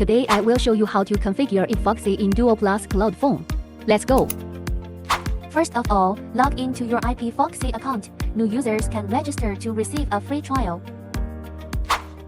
Today I will show you how to configure IPFoxy in DuoPlus Cloud Phone. Let's go! First of all, log into your IPFoxy account. New users can register to receive a free trial.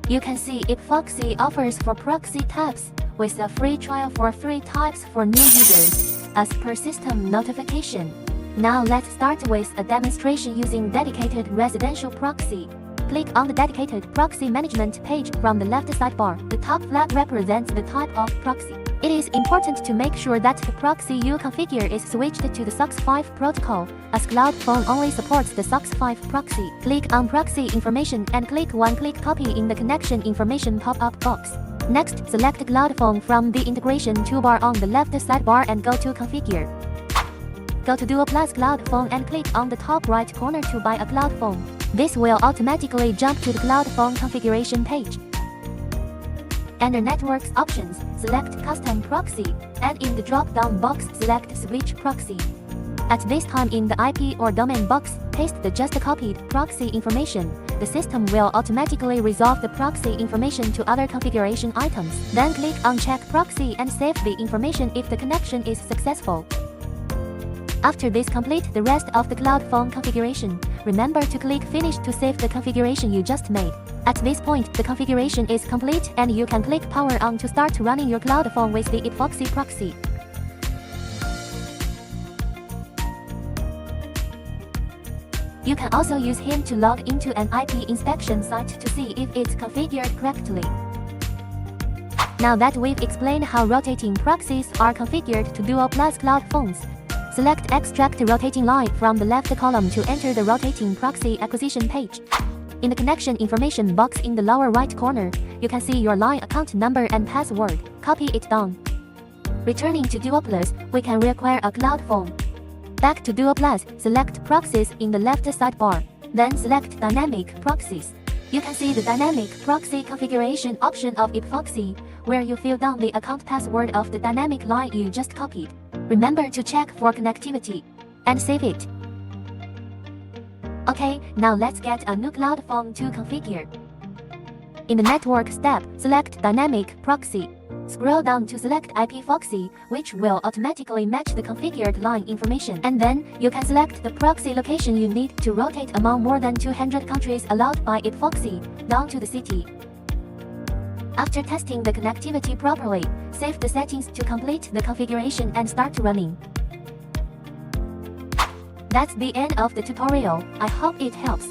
You can see IPFoxy offers for Proxy tabs, with a free trial for 3 types for new users, as per system notification. Now let's start with a demonstration using dedicated residential proxy. Click on the dedicated proxy management page from the left sidebar. The top flag represents the type of proxy. It is important to make sure that the proxy you configure is switched to the SOCKS 5 protocol, as Cloud Phone only supports the SOCKS 5 proxy. Click on proxy information and click one-click copy in the connection information pop-up box. Next, select Cloud Phone from the integration toolbar on the left sidebar and go to configure. Go to DuoPlus Cloud Phone and click on the top right corner to buy a Cloud Phone. This will automatically jump to the Cloud Phone configuration page. Under Networks options, select Custom Proxy, and in the drop-down box select Switch Proxy. At this time in the IP or domain box, paste the just copied proxy information. The system will automatically resolve the proxy information to other configuration items. Then click on Check Proxy and save the information if the connection is successful. After this, complete the rest of the Cloud Phone configuration. Remember to click Finish to save the configuration you just made. At this point, the configuration is complete and you can click Power On to start running your Cloud Phone with the IPFoxy Proxy. You can also use him to log into an IP inspection site to see if it's configured correctly. Now that we've explained how rotating proxies are configured to DuoPlus Cloud Phones, select Extract Rotating Line from the left column to enter the rotating proxy acquisition page. In the connection information box in the lower right corner, you can see your line account number and password. Copy it down. Returning to DuoPlus, we can require a Cloud Phone. Back to DuoPlus, select Proxies in the left sidebar. Then select Dynamic Proxies. You can see the Dynamic Proxy configuration option of IPFoxy, where you fill down the account password of the dynamic line you just copied. Remember to check for connectivity and save it. Okay, now let's get a new Cloud Phone to configure. In the Networks tab, select Dynamic Proxy. Scroll down to select IPFoxy, which will automatically match the configured line information. And then, you can select the proxy location you need to rotate among more than 200 countries allowed by IPFoxy, down to the city. After testing the connectivity properly, save the settings to complete the configuration and start running. That's the end of the tutorial. I hope it helps.